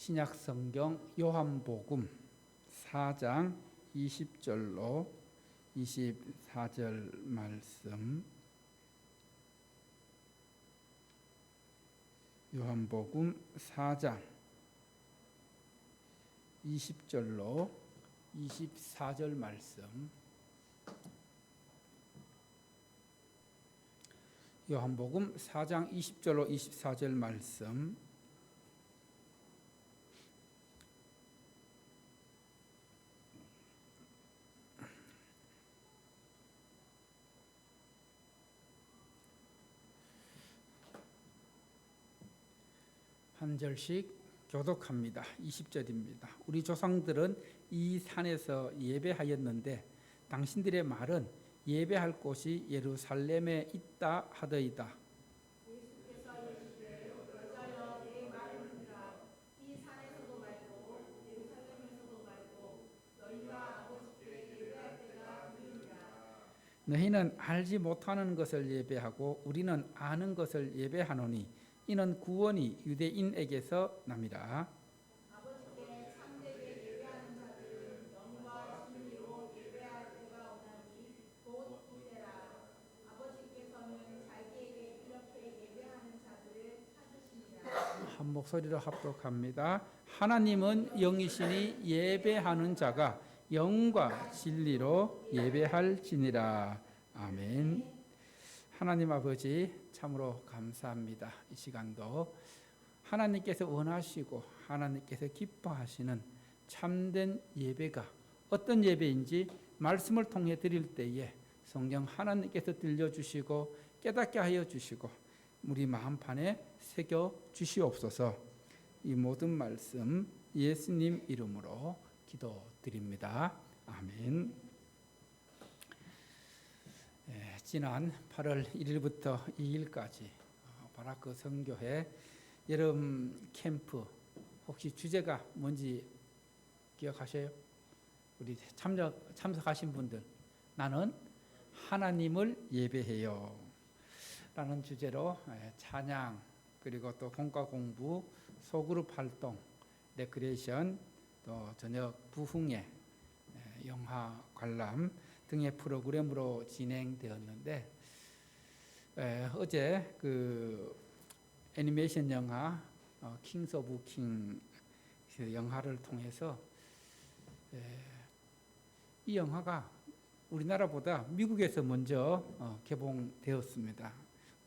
신약 성경 요한복음 4장 20절로 24절 말씀. 요한복음 4장 20절로 24절 말씀. 요한복음 4장 20절로 24절 말씀. 한 절씩 교독합니다. 20절입니다. 우리 조상들은 이 산에서 예배하였는데 당신들의 말은 예배할 곳이 예루살렘에 있다 하더이다. 예수께서 이르시되 여자여 내 말이니라. 이 산에서도 말고 예루살렘에서도 말고 너희가 아버지께 예배할 때가 이르리라. 너희는 알지 못하는 것을 예배하고 우리는 아는 것을 예배하노니 이는 구원이 유대인에게서 남이라. 아버지께 참되게 예배하는 자들은 영과 진리로 예배할 때가 오나니 곧 이때라. 아버지께서는 자기에게 이렇게 예배하는 자들을 찾으시니라. 한 목소리로 합독합니다. 하나님은 영이시니 예배하는 자가 영과 진리로 예배할지니라. 아멘. 하나님 아버지 참으로 감사합니다. 이 시간도 하나님께서 원하시고 하나님께서 기뻐하시는 참된 예배가 어떤 예배인지 말씀을 통해 드릴 때에 성령 하나님께서 들려주시고 깨닫게 하여 주시고 우리 마음판에 새겨 주시옵소서. 이 모든 말씀 예수님 이름으로 기도드립니다. 아멘. 지난 8월 1일부터 2일까지 바라크 선교회 여름 캠프 혹시 주제가 뭔지 기억하셔요? 우리 참석하신 분들, 나는 하나님을 예배해요 라는 주제로 찬양, 그리고 또 공과 공부, 소그룹 활동, 레크레이션, 또 저녁 부흥회, 영화 관람 등의 프로그램으로 진행되었는데, 어제 그 애니메이션 영화 킹스 오브 킹 영화를 통해서 이 영화가 우리나라보다 미국에서 먼저 개봉되었습니다.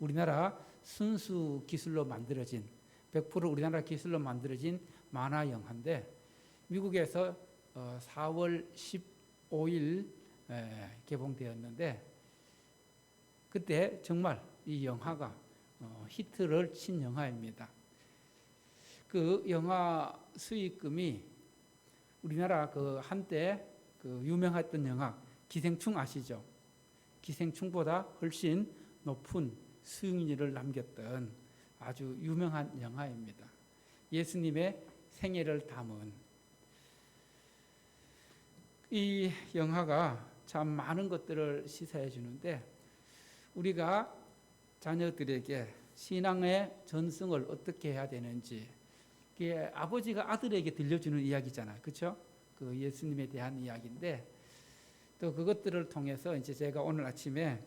우리나라 순수 기술로 만들어진 100% 우리나라 기술로 만들어진 만화 영화인데 미국에서 4월 15일 개봉되었는데 그때 정말 이 영화가 히트를 친 영화입니다. 그 영화 수익금이 우리나라 그 한때 그 유명했던 영화 기생충 아시죠? 기생충보다 훨씬 높은 수익률을 남겼던 아주 유명한 영화입니다. 예수님의 생애를 담은 이 영화가 참 많은 것들을 시사해 주는데 우리가 자녀들에게 신앙의 전승을 어떻게 해야 되는지, 그게 아버지가 아들에게 들려주는 이야기잖아요. 그렇죠? 그 예수님에 대한 이야기인데 또 그것들을 통해서 이제 제가 오늘 아침에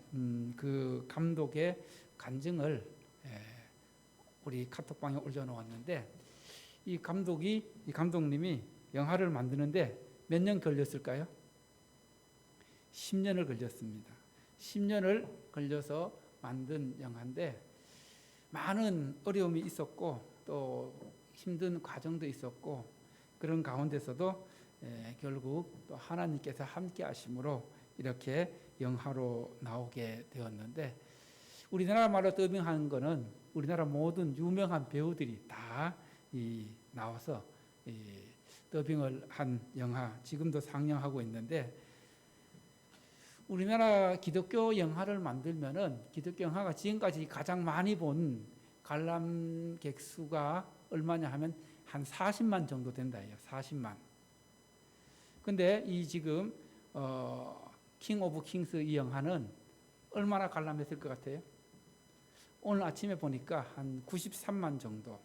그 감독의 간증을 우리 카톡방에 올려놓았는데 이 감독님이 영화를 만드는데 몇 년 걸렸을까요? 10년을 걸렸습니다. 10년을 걸려서 만든 영화인데 많은 어려움이 있었고 또 힘든 과정도 있었고 그런 가운데서도 결국 또 하나님께서 함께 하심으로 이렇게 영화로 나오게 되었는데 우리나라 말로 더빙한 거는 우리나라 모든 유명한 배우들이 다 나와서 더빙을 한 영화 지금도 상영하고 있는데 우리나라 기독교 영화를 만들면은 기독교 영화가 지금까지 가장 많이 본 관람객 수가 얼마냐 하면 한 40만 정도 된다 해요. 40만. 근데 이 지금 킹 오브 킹스 이 영화는 얼마나 관람했을 것 같아요? 오늘 아침에 보니까 한 93만 정도.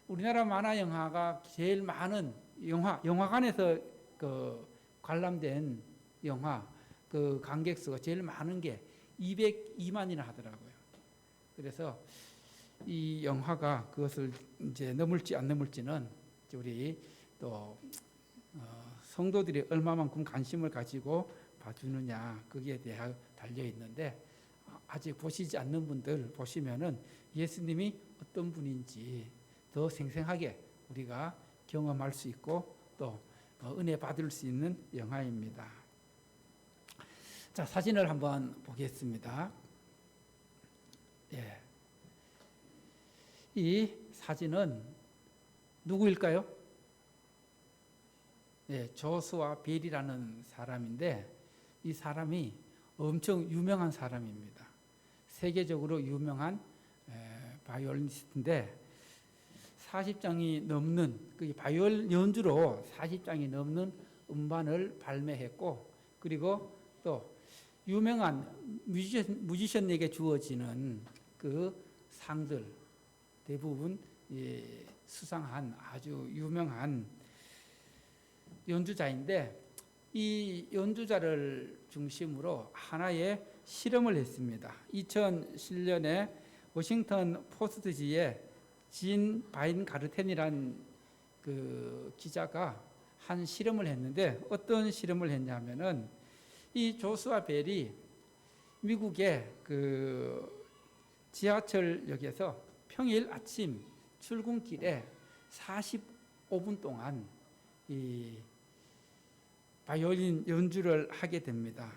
우리나라 만화 영화가 제일 많은 영화관에서 그 관람된 영화 그 관객 수가 제일 많은 게 202만이나 하더라고요. 그래서 이 영화가 그것을 이제 넘을지 안 넘을지는 우리 또 성도들이 얼마만큼 관심을 가지고 봐주느냐 거기에 대해 달려 있는데 아직 보시지 않는 분들 보시면은 예수님이 어떤 분인지 더 생생하게 우리가 경험할 수 있고 또 은혜 받을 수 있는 영화입니다. 자, 사진을 한번 보겠습니다. 예. 이 사진은 누구일까요? 예, 조수아 벨이라는 사람인데 이 사람이 엄청 유명한 사람입니다. 세계적으로 유명한 바이올리니스트인데 40장이 넘는 그 바이올 연주로 40장이 넘는 음반을 발매했고 그리고 또 유명한 뮤지션에게 주어지는 그 상들 대부분 수상한 아주 유명한 연주자인데 이 연주자를 중심으로 하나의 실험을 했습니다. 2007년에 워싱턴 포스트지에 진 바인가르텐이란 그 기자가 한 실험을 했는데 어떤 실험을 했냐면은 이 조수아 벨이 미국의 그 지하철역에서 평일 아침 출근길에 45분 동안 이 바이올린 연주를 하게 됩니다.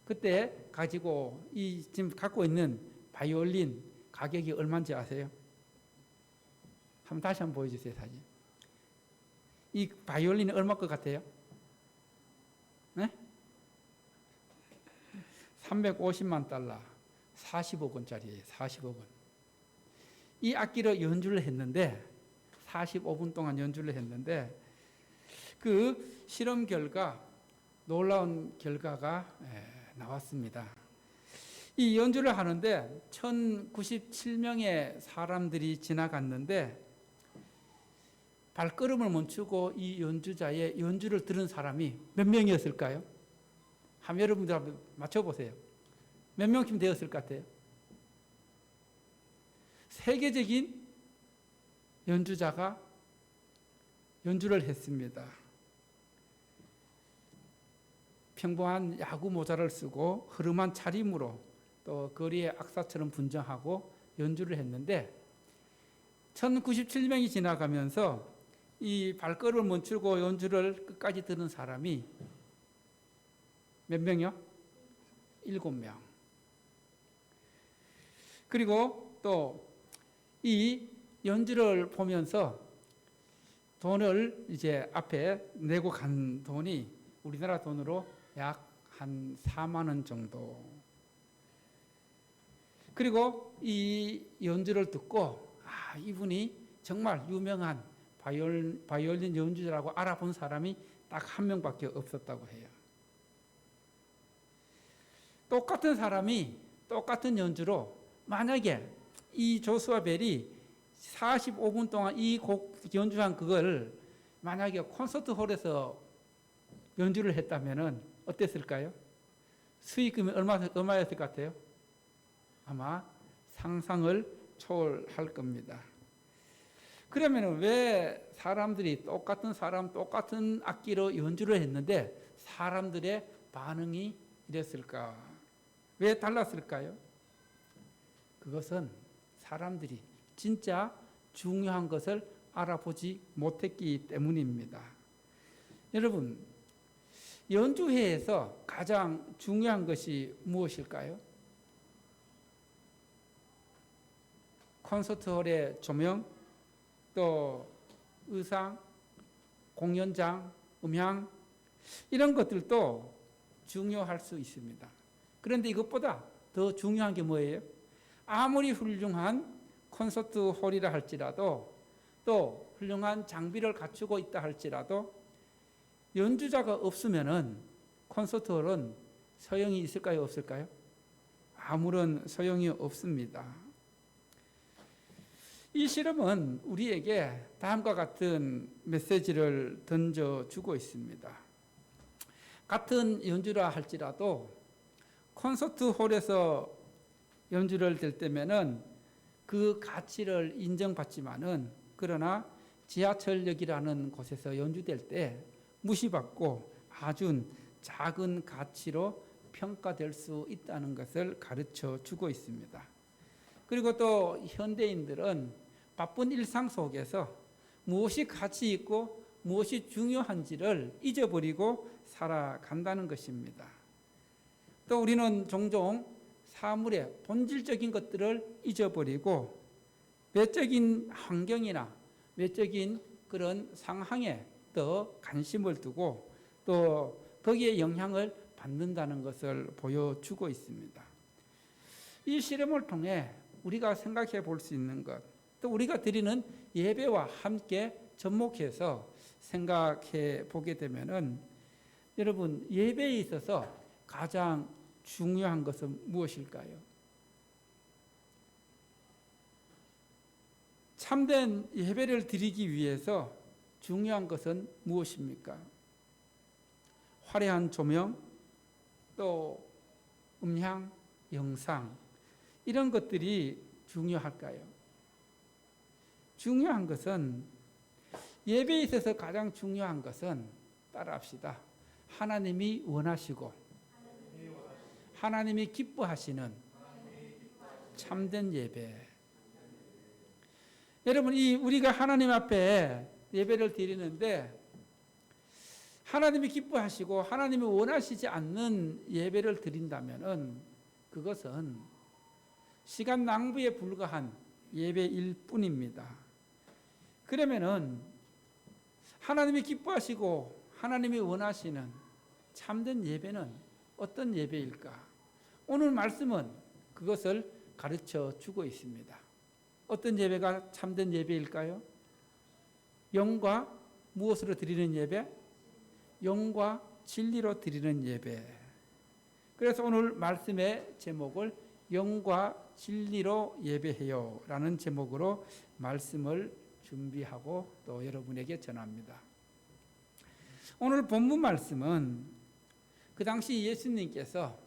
그때 가지고 이 지금 갖고 있는 바이올린 가격이 얼마인지 아세요? 다시 한번 보여주세요, 사진. 이 바이올린이 얼마 것 같아요? 네? 350만 달러, 40억 원짜리예요, 40억 원. 이 악기로 연주를 했는데 45분 동안 연주를 했는데 그 실험 결과 놀라운 결과가 나왔습니다. 이 연주를 하는데 1097명의 사람들이 지나갔는데 발걸음을 멈추고 이 연주자의 연주를 들은 사람이 몇 명이었을까요? 한번 여러분들 한번 맞춰보세요. 몇 명쯤 되었을 것 같아요? 세계적인 연주자가 연주를 했습니다. 평범한 야구 모자를 쓰고 흐름한 차림으로 또 거리에 악사처럼 분장하고 연주를 했는데 1097명이 지나가면서 이 발걸음을 멈추고 연주를 끝까지 들은 사람이 몇 명이요? 7명. 그리고 또 이 연주를 보면서 돈을 이제 앞에 내고 간 돈이 우리나라 돈으로 약 한 4만 원 정도. 그리고 이 연주를 듣고 이분이 정말 유명한 바이올린 연주자라고 알아본 사람이 딱 한 명밖에 없었다고 해요. 똑같은 사람이 똑같은 연주로 만약에 이 조수아 벨이 45분 동안 이 곡 연주한 그걸 만약에 콘서트 홀에서 연주를 했다면은 어땠을까요? 수익금이 얼마였을 것 같아요? 아마 상상을 초월할 겁니다. 그러면 왜 사람들이 똑같은 악기로 연주를 했는데 사람들의 반응이 이랬을까? 왜 달랐을까요? 그것은 사람들이 진짜 중요한 것을 알아보지 못했기 때문입니다. 여러분, 연주회에서 가장 중요한 것이 무엇일까요? 콘서트홀의 조명, 또 의상, 공연장, 음향 이런 것들도 중요할 수 있습니다. 그런데 이것보다 더 중요한 게 뭐예요? 아무리 훌륭한 콘서트 홀이라 할지라도 또 훌륭한 장비를 갖추고 있다 할지라도 연주자가 없으면은 콘서트 홀은 소용이 있을까요? 없을까요? 아무런 소용이 없습니다. 이 실험은 우리에게 다음과 같은 메시지를 던져주고 있습니다. 같은 연주라 할지라도 콘서트 홀에서 연주를 될 때면은 그 가치를 인정받지만은, 그러나 지하철역이라는 곳에서 연주될 때 무시받고 아주 작은 가치로 평가될 수 있다는 것을 가르쳐 주고 있습니다. 그리고 또 현대인들은 바쁜 일상 속에서 무엇이 가치 있고 무엇이 중요한지를 잊어버리고 살아간다는 것입니다. 또 우리는 종종 사물의 본질적인 것들을 잊어버리고 외적인 환경이나 외적인 그런 상황에 더 관심을 두고 또 거기에 영향을 받는다는 것을 보여주고 있습니다. 이 실험을 통해 우리가 생각해 볼 수 있는 것, 또 우리가 드리는 예배와 함께 접목해서 생각해 보게 되면은, 여러분, 예배에 있어서 가장 중요한 것은 무엇일까요? 참된 예배를 드리기 위해서 중요한 것은 무엇입니까? 화려한 조명, 또 음향, 영상, 이런 것들이 중요할까요? 중요한 것은, 예배에 있어서 가장 중요한 것은, 따라합시다, 하나님이 원하시고 하나님이 기뻐하시는 참된 예배. 여러분, 우리가 하나님 앞에 예배를 드리는데 하나님이 기뻐하시고 하나님이 원하시지 않는 예배를 드린다면은 그것은 시간 낭비에 불과한 예배일 뿐입니다. 그러면은 하나님이 기뻐하시고 하나님이 원하시는 참된 예배는 어떤 예배일까? 오늘 말씀은 그것을 가르쳐 주고 있습니다. 어떤 예배가 참된 예배일까요? 영과 무엇으로 드리는 예배? 영과 진리로 드리는 예배. 그래서 오늘 말씀의 제목을 영과 진리로 예배해요 라는 제목으로 말씀을 준비하고 또 여러분에게 전합니다. 오늘 본문 말씀은 그 당시 예수님께서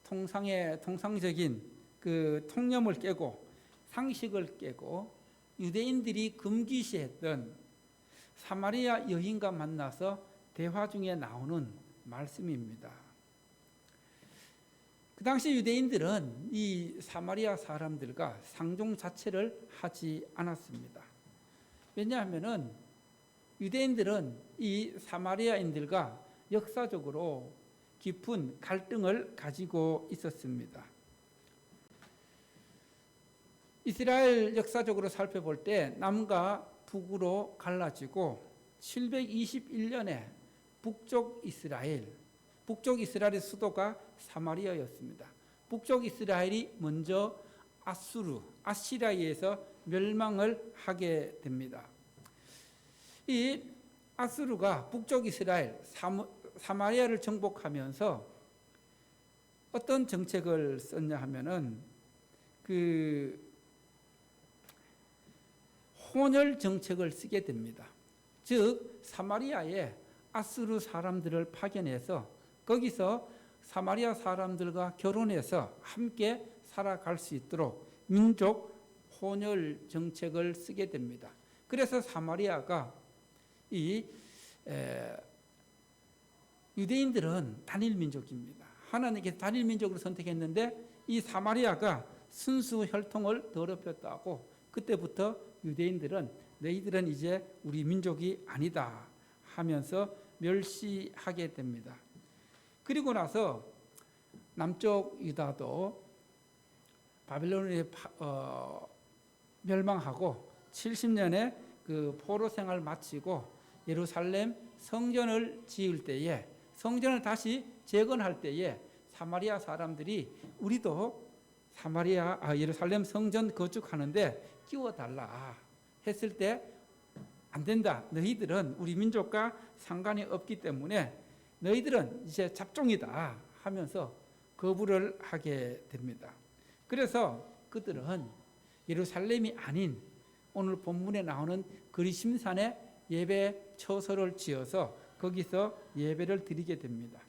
통상적인 그 통념을 깨고 상식을 깨고 유대인들이 금기시했던 사마리아 여인과 만나서 대화 중에 나오는 말씀입니다. 그 당시 유대인들은 이 사마리아 사람들과 상종 자체를 하지 않았습니다. 왜냐하면은 유대인들은 이 사마리아인들과 역사적으로 깊은 갈등을 가지고 있었습니다. 이스라엘 역사적으로 살펴볼 때 남과 북으로 갈라지고 721년에 북쪽 이스라엘의 수도가 사마리아였습니다. 북쪽 이스라엘이 먼저 아시리아에서 멸망을 하게 됩니다. 이 아수르가 북쪽 이스라엘 사마리아를 정복하면서 어떤 정책을 썼냐 하면은 그 혼혈 정책을 쓰게 됩니다. 즉 사마리아에 아수르 사람들을 파견해서 거기서 사마리아 사람들과 결혼해서 함께 살아갈 수 있도록 민족 혼혈 정책을 쓰게 됩니다. 그래서 사마리아가 유대인들은 단일 민족입니다. 하나님께서 단일 민족으로 선택했는데 이 사마리아가 순수 혈통을 더럽혔다고 그때부터 유대인들은 너희들은 이제 우리 민족이 아니다 하면서 멸시하게 됩니다. 그리고 나서 남쪽 유다도 바벨론에 멸망하고 70년에 그 포로 생활 마치고 예루살렘 성전을 지을 때에 성전을 다시 재건할 때에 사마리아 사람들이 우리도 예루살렘 성전 건축하는데 끼워달라 했을 때 안 된다. 너희들은 우리 민족과 상관이 없기 때문에 너희들은 이제 잡종이다 하면서 거부를 하게 됩니다. 그래서 그들은 예루살렘이 아닌 오늘 본문에 나오는 그리심산에 예배 처소를 지어서 거기서 예배를 드리게 됩니다.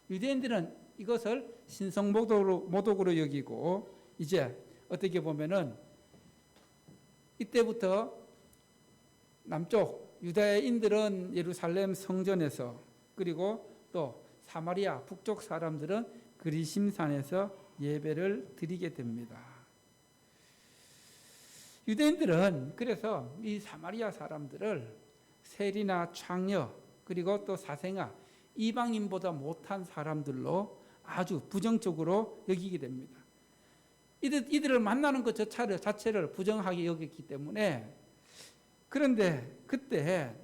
유대인들은 이것을 신성모독으로 여기고 이제 어떻게 보면은 이때부터 남쪽 유다인들은 예루살렘 성전에서 그리고 또 사마리아 북쪽 사람들은 그리심산에서 예배를 드리게 됩니다. 유대인들은 그래서 이 사마리아 사람들을 세리나 창녀 그리고 또 사생아 이방인보다 못한 사람들로 아주 부정적으로 여기게 됩니다. 이들을 만나는 것 자체를 부정하게 여겼기 때문에 그런데 그때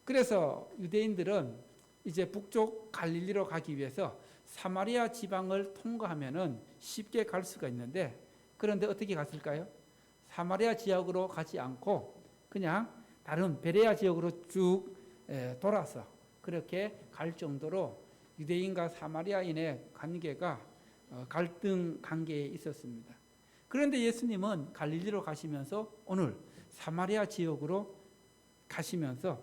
그래서 유대인들은 이제 북쪽 갈릴리로 가기 위해서 사마리아 지방을 통과하면은 쉽게 갈 수가 있는데 그런데 어떻게 갔을까요? 사마리아 지역으로 가지 않고 그냥 다른 베레아 지역으로 쭉 돌아서 그렇게 갈 정도로 유대인과 사마리아인의 관계가 갈등 관계에 있었습니다. 그런데 예수님은 갈릴리로 가시면서 오늘 사마리아 지역으로 가시면서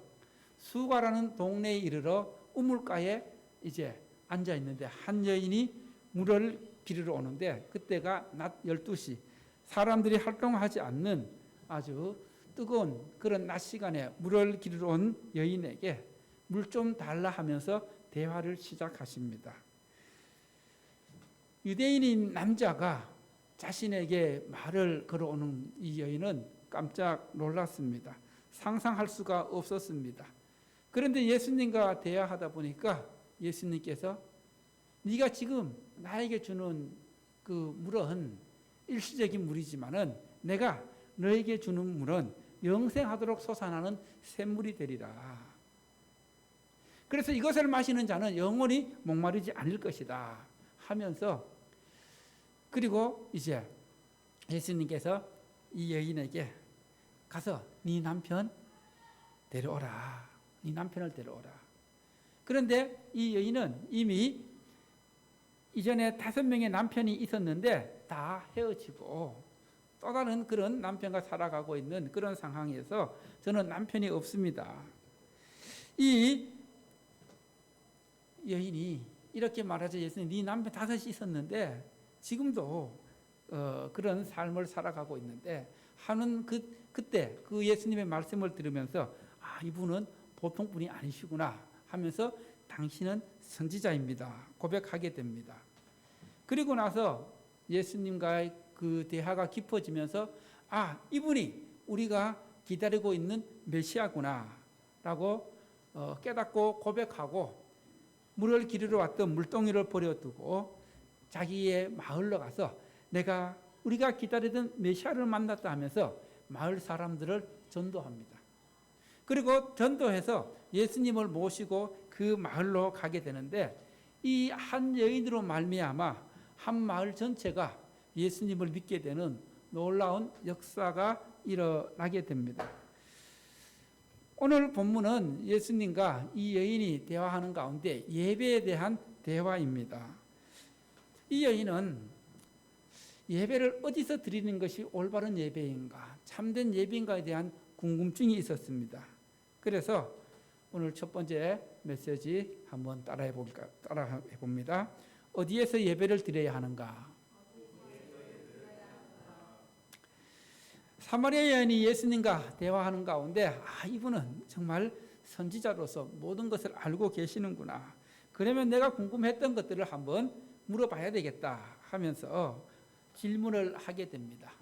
수가라는 동네에 이르러 우물가에 이제 앉아 있는데 한 여인이 물을 기르러 오는데 그때가 낮 12시 사람들이 활동하지 않는 아주 뜨거운 그런 낮 시간에 물을 기르러 온 여인에게 물 좀 달라 하면서 대화를 시작하십니다. 유대인인 남자가 자신에게 말을 걸어오는 이 여인은 깜짝 놀랐습니다. 상상할 수가 없었습니다. 그런데 예수님과 대화하다 보니까 예수님께서 네가 지금 나에게 주는 그 물은 일시적인 물이지만은 내가 너에게 주는 물은 영생하도록 솟아나는 샘물이 되리라. 그래서 이것을 마시는 자는 영원히 목마르지 않을 것이다 하면서 그리고 이제 예수님께서 이 여인에게 가서 네 남편 데려오라. 네 남편을 데려오라. 그런데 이 여인은 이미 이전에 5명의 남편이 있었는데 다 헤어지고 또 다른 그런 남편과 살아가고 있는 그런 상황에서 저는 남편이 없습니다. 이 여인이 이렇게 말하죠. 예수님, 네 남편 5이 있었는데 지금도 그런 삶을 살아가고 있는데 하는 그때 그 예수님의 말씀을 들으면서 아, 이분은 보통 분이 아니시구나 하면서 당신은 선지자입니다. 고백하게 됩니다. 그리고 나서 예수님과의 그 대화가 깊어지면서 아, 이분이 우리가 기다리고 있는 메시아구나 라고 깨닫고 고백하고 물을 기르러 왔던 물동이를 버려두고 자기의 마을로 가서 우리가 기다리던 메시아를 만났다 하면서 마을 사람들을 전도합니다. 그리고 전도해서 예수님을 모시고 그 마을로 가게 되는데 이 한 여인으로 말미암아 한 마을 전체가 예수님을 믿게 되는 놀라운 역사가 일어나게 됩니다. 오늘 본문은 예수님과 이 여인이 대화하는 가운데 예배에 대한 대화입니다. 이 여인은 예배를 어디서 드리는 것이 올바른 예배인가, 참된 예배인가에 대한 궁금증이 있었습니다. 그래서 오늘 첫 번째 메시지 한번 따라해 봅니다. 어디에서 예배를 드려야 하는가? 사마리아 여인이 예수님과 대화하는 가운데 이분은 정말 선지자로서 모든 것을 알고 계시는구나. 그러면 내가 궁금했던 것들을 한번 물어봐야 되겠다 하면서 질문을 하게 됩니다.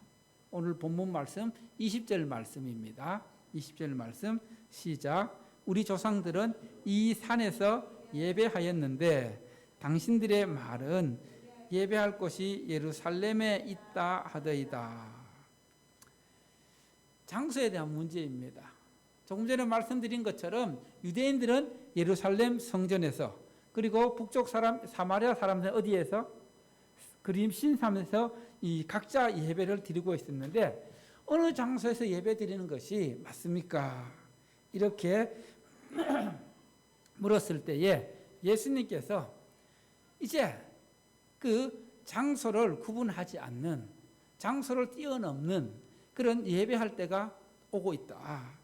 오늘 본문 말씀 20절 말씀입니다. 20절 말씀 시작. 우리 조상들은 이 산에서 예배하였는데 당신들의 말은 예배할 곳이 예루살렘에 있다 하더이다. 장소에 대한 문제입니다. 조금 전에 말씀드린 것처럼 유대인들은 예루살렘 성전에서 그리고 북쪽 사마리아 사람들은 어디에서? 그리심산에서 이 각자 예배를 드리고 있었는데 어느 장소에서 예배 드리는 것이 맞습니까? 이렇게 물었을 때에 예수님께서 이제 그 장소를 구분하지 않는 장소를 뛰어넘는 그런 예배할 때가 오고 있다.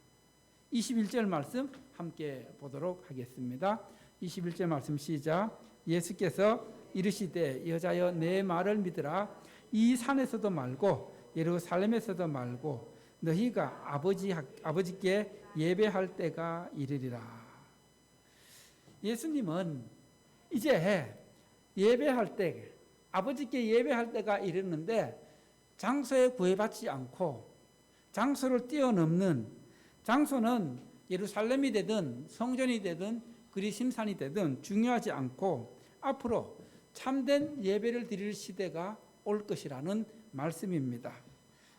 21절 말씀 함께 보도록 하겠습니다. 21절 말씀 시작. 예수께서 이르시되 여자여 내 말을 믿으라. 이 산에서도 말고 예루살렘에서도 말고 너희가 아버지께 예배할 때가 이르리라. 예수님은 이제 예배할 때, 아버지께 예배할 때가 이르는데 장소에 구애받지 않고 장소를 뛰어넘는, 장소는 예루살렘이 되든 성전이 되든 그리심산이 되든 중요하지 않고 앞으로 참된 예배를 드릴 시대가 올 것이라는 말씀입니다.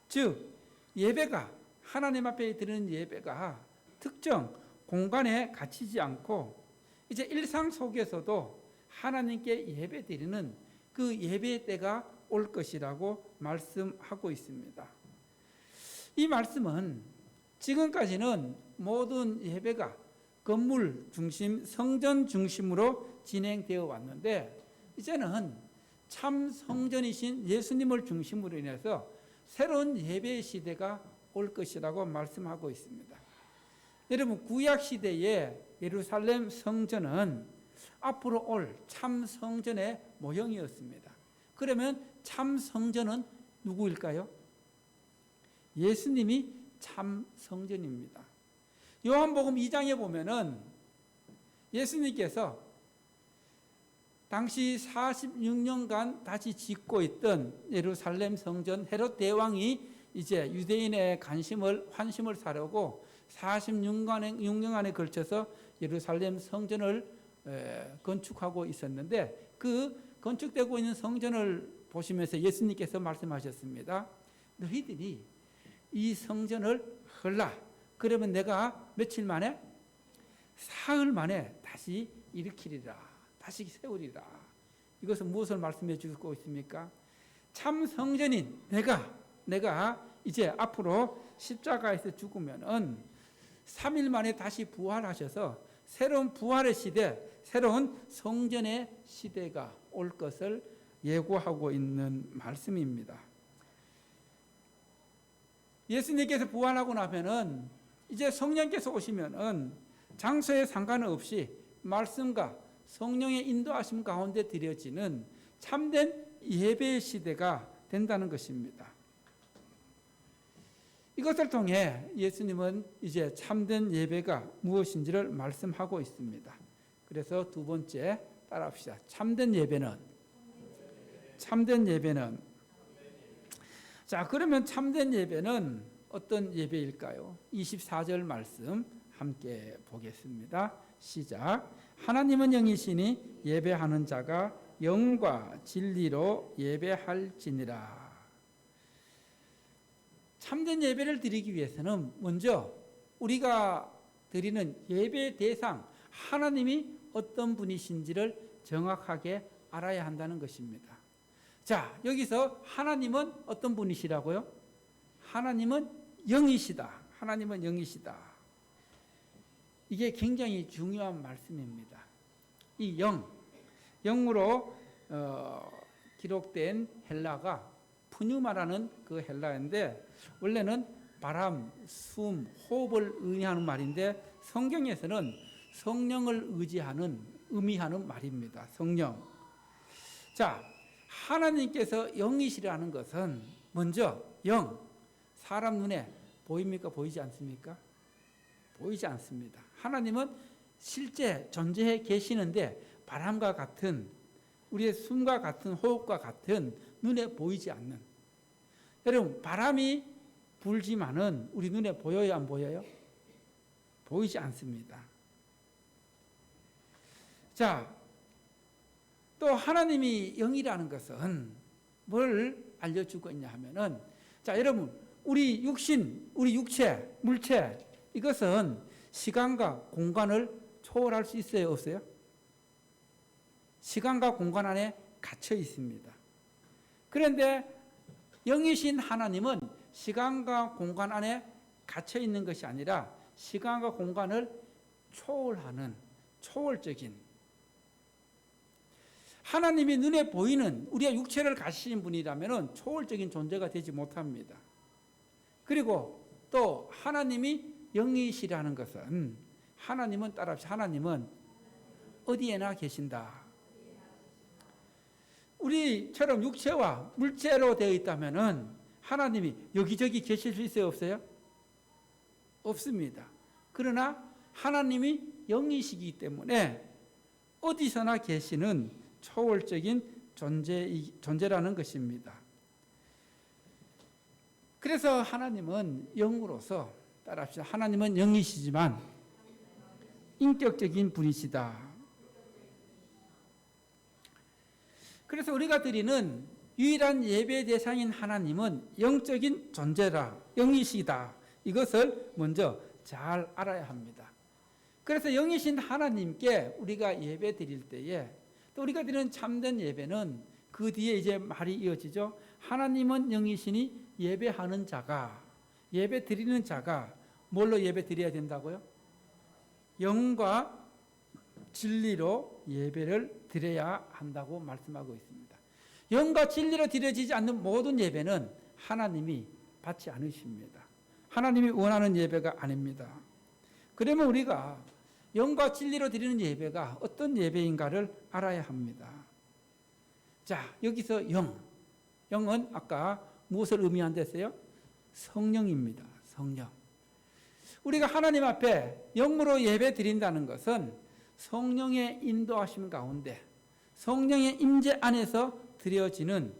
즉 예배가, 하나님 앞에 드리는 예배가 특정 공간에 갇히지 않고 이제 일상 속에서도 하나님께 예배 드리는 그 예배의 때가 올 것이라고 말씀하고 있습니다. 이 말씀은 지금까지는 모든 예배가 건물 중심, 성전 중심으로 진행되어 왔는데 이제는 참 성전이신 예수님을 중심으로 인해서 새로운 예배의 시대가 올 것이라고 말씀하고 있습니다. 여러분, 구약 시대의 예루살렘 성전은 앞으로 올 참 성전의 모형이었습니다. 그러면 참 성전은 누구일까요? 예수님이 참 성전입니다. 요한복음 2장에 보면은 예수님께서 당시 46년간 다시 짓고 있던 예루살렘 성전, 헤롯 대왕이 이제 유대인의 환심을 사려고 46년간에 걸쳐서 예루살렘 성전을 건축하고 있었는데 그 건축되고 있는 성전을 보시면서 예수님께서 말씀하셨습니다. 너희들이 이 성전을 헐라. 그러면 내가 며칠 만에? 사흘 만에 다시 일으키리라. 다시 세우리라. 이것은 무엇을 말씀해 주고 있습니까? 참 성전인 내가 이제 앞으로 십자가에서 죽으면은 3일 만에 다시 부활하셔서 새로운 부활의 시대, 새로운 성전의 시대가 올 것을 예고하고 있는 말씀입니다. 예수님께서 부활하고 나면은 이제 성령께서 오시면은 장소에 상관없이 말씀과 성령의 인도하심 가운데 드려지는 참된 예배의 시대가 된다는 것입니다. 이것을 통해 예수님은 이제 참된 예배가 무엇인지를 말씀하고 있습니다. 그래서 두 번째 따라합시다. 참된 예배는 자, 그러면 참된 예배는 어떤 예배일까요? 24절 말씀 함께 보겠습니다. 시작. 하나님은 영이시니 예배하는 자가 영과 진리로 예배할지니라. 참된 예배를 드리기 위해서는 먼저 우리가 드리는 예배의 대상, 하나님이 어떤 분이신지를 정확하게 알아야 한다는 것입니다. 자, 여기서 하나님은 어떤 분이시라고요? 하나님은 영이시다. 하나님은 영이시다. 이게 굉장히 중요한 말씀입니다. 이 영으로 기록된 헬라가 푸뉴마라는 그 헬라인데 원래는 바람, 숨, 호흡을 의미하는 말인데 성경에서는 성령을 의미하는 말입니다. 성령. 자, 하나님께서 영이시라는 것은 먼저 사람 눈에 보입니까? 보이지 않습니까? 보이지 않습니다. 하나님은 실제 존재해 계시는데 바람과 같은, 우리의 숨과 같은, 호흡과 같은 눈에 보이지 않는. 여러분, 바람이 불지만은 우리 눈에 보여요, 안 보여요? 보이지 않습니다. 자, 또 하나님이 영이라는 것은 뭘 알려주고 있냐 하면은, 자, 여러분, 우리 육신, 우리 육체, 물체, 이것은 시간과 공간을 초월할 수 있어요, 없어요? 시간과 공간 안에 갇혀 있습니다. 그런데 영이신 하나님은 시간과 공간 안에 갇혀 있는 것이 아니라 시간과 공간을 초월하는 초월적인, 하나님이 눈에 보이는 우리의 육체를 가지신 분이라면 초월적인 존재가 되지 못합니다. 그리고 또 하나님이 영이시라는 것은 하나님은 따라합시다. 하나님은 어디에나 계신다. 우리처럼 육체와 물체로 되어 있다면은 하나님이 여기저기 계실 수 있어요, 없어요? 없습니다. 그러나 하나님이 영이시기 때문에 어디서나 계시는 초월적인 존재라는 것입니다. 그래서 하나님은 영으로서 따라합시다. 하나님은 영이시지만 인격적인 분이시다. 그래서 우리가 드리는 유일한 예배 대상인 하나님은 영적인 존재라, 영이시다. 이것을 먼저 잘 알아야 합니다. 그래서 영이신 하나님께 우리가 예배 드릴 때에 또 우리가 드리는 참된 예배는 그 뒤에 이제 말이 이어지죠. 하나님은 영이시니 예배하는 자가, 예배 드리는 자가 뭘로 예배 드려야 된다고요? 영과 진리로 예배를 드려야 한다고 말씀하고 있습니다. 영과 진리로 드려지지 않는 모든 예배는 하나님이 받지 않으십니다. 하나님이 원하는 예배가 아닙니다. 그러면 우리가 영과 진리로 드리는 예배가 어떤 예배인가를 알아야 합니다. 자, 여기서 영은 아까 무엇을 의미한댔어요? 성령입니다. 성령. 우리가 하나님 앞에 영으로 예배 드린다는 것은 성령의 인도하심 가운데 성령의 임재 안에서 드려지는,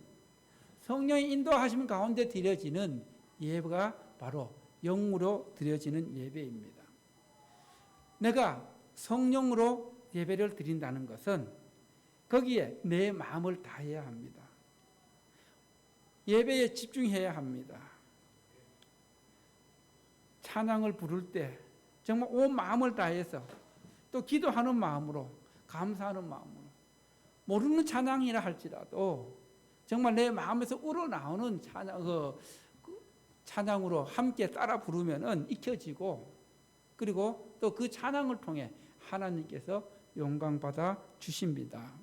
성령의 인도하심 가운데 드려지는 예배가 바로 영으로 드려지는 예배입니다. 내가 성령으로 예배를 드린다는 것은 거기에 내 마음을 다해야 합니다. 예배에 집중해야 합니다. 찬양을 부를 때 정말 온 마음을 다해서 또 기도하는 마음으로, 감사하는 마음으로, 모르는 찬양이라 할지라도 정말 내 마음에서 우러나오는 찬양으로 함께 따라 부르면은 익혀지고, 그리고 또 그 찬양을 통해 하나님께서 영광받아 주십니다.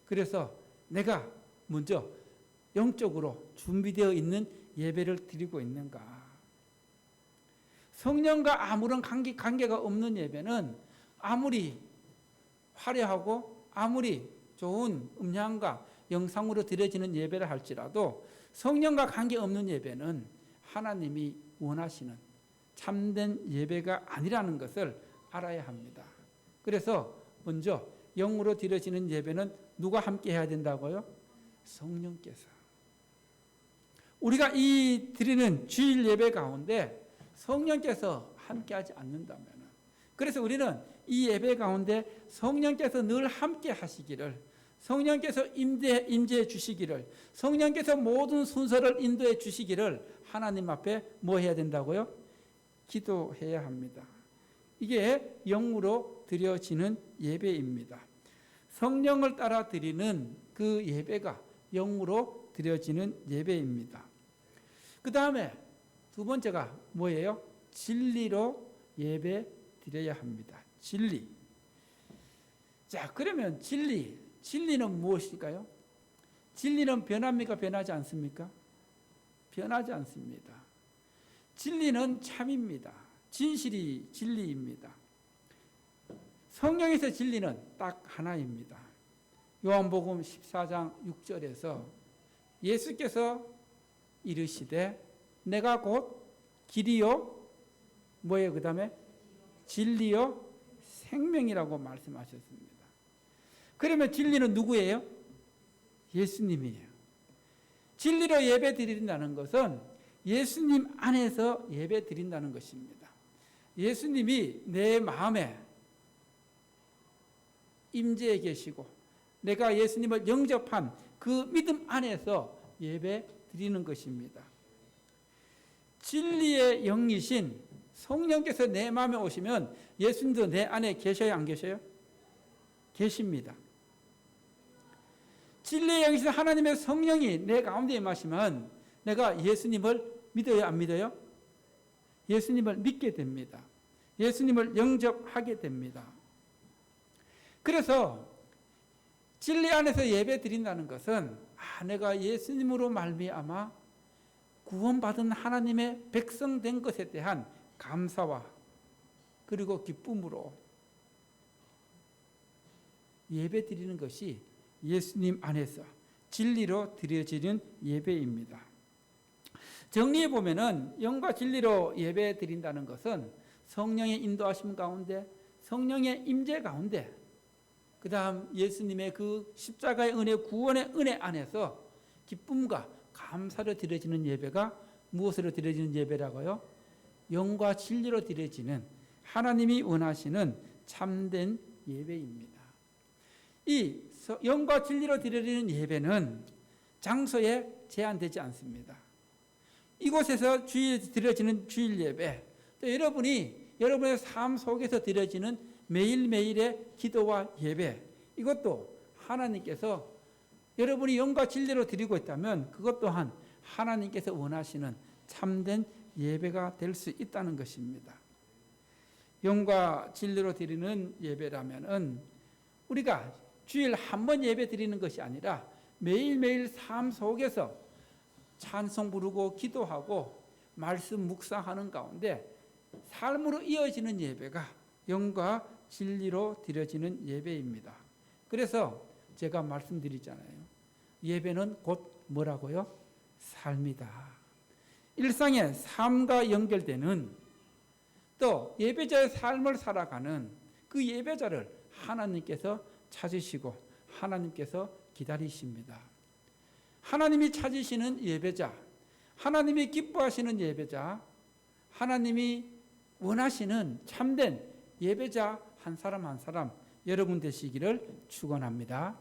그래서 내가 먼저 영적으로 준비되어 있는 예배를 드리고 있는가? 성령과 아무런 관계가 없는 예배는 아무리 화려하고 아무리 좋은 음향과 영상으로 드려지는 예배를 할지라도 성령과 관계없는 예배는 하나님이 원하시는 참된 예배가 아니라는 것을 알아야 합니다. 그래서 먼저 영으로 드려지는 예배는 누가 함께 해야 된다고요? 성령께서. 우리가 이 드리는 주일 예배 가운데 성령께서 함께하지 않는다면, 그래서 우리는 이 예배 가운데 성령께서 늘 함께 하시기를, 성령께서 임재해 주시기를, 성령께서 모든 순서를 인도해 주시기를 하나님 앞에 뭐 해야 된다고요? 기도해야 합니다. 이게 영으로 드려지는 예배입니다. 성령을 따라 드리는 그 예배가 영으로 드려지는 예배입니다. 그 다음에 두 번째가 뭐예요? 진리로 예배 드려야 합니다. 진리. 자, 그러면 진리는 무엇일까요? 진리는 변합니까? 변하지 않습니까? 변하지 않습니다. 진리는 참입니다. 진실이 진리입니다. 성령에서 진리는 딱 하나입니다. 요한복음 14장 6절에서 예수께서 이르시되 내가 곧 길이요 뭐예요? 그 다음에 진리요 생명이라고 말씀하셨습니다. 그러면 진리는 누구예요? 예수님이에요. 진리로 예배 드린다는 것은 예수님 안에서 예배 드린다는 것입니다. 예수님이 내 마음에 임재해 계시고 내가 예수님을 영접한 그 믿음 안에서 예배 드리는 것입니다. 진리의 영이신 성령께서 내 마음에 오시면 예수님도 내 안에 계셔요, 안 계셔요? 계십니다. 진리의 영이신 하나님의 성령이 내 가운데 임하시면 내가 예수님을 믿어요, 안 믿어요? 예수님을 믿게 됩니다. 예수님을 영접하게 됩니다. 그래서 진리 안에서 예배 드린다는 것은 내가 예수님으로 말미암아 구원받은 하나님의 백성 된 것에 대한 감사와 그리고 기쁨으로 예배 드리는 것이 예수님 안에서 진리로 드려지는 예배입니다. 정리해 보면은 영과 진리로 예배 드린다는 것은 성령의 인도하심 가운데, 성령의 임재 가운데, 그 다음 예수님의 그 십자가의 은혜, 구원의 은혜 안에서 기쁨과 감사로 드려지는 예배가 무엇으로 드려지는 예배라고요? 영과 진리로 드려지는 하나님이 원하시는 참된 예배입니다. 이 영과 진리로 드려지는 예배는 장소에 제한되지 않습니다. 이곳에서 주일 드려지는 주일 예배, 또 여러분의 삶 속에서 드려지는 매일매일의 기도와 예배, 이것도 하나님께서 여러분이 영과 진리로 드리고 있다면 그것 또한 하나님께서 원하시는 참된 예배가 될 수 있다는 것입니다. 영과 진리로 드리는 예배라면은 우리가 주일 한 번 예배 드리는 것이 아니라 매일매일 삶 속에서 찬송 부르고 기도하고 말씀 묵상하는 가운데 삶으로 이어지는 예배가 영과 진리로 드려지는 예배입니다. 그래서 제가 말씀드리잖아요. 예배는 곧 뭐라고요? 삶이다. 일상의 삶과 연결되는, 또 예배자의 삶을 살아가는 그 예배자를 하나님께서 찾으시고 하나님께서 기다리십니다. 하나님이 찾으시는 예배자, 하나님이 기뻐하시는 예배자, 하나님이 원하시는 참된 예배자 한 사람 한 사람 여러분 되시기를 축원합니다.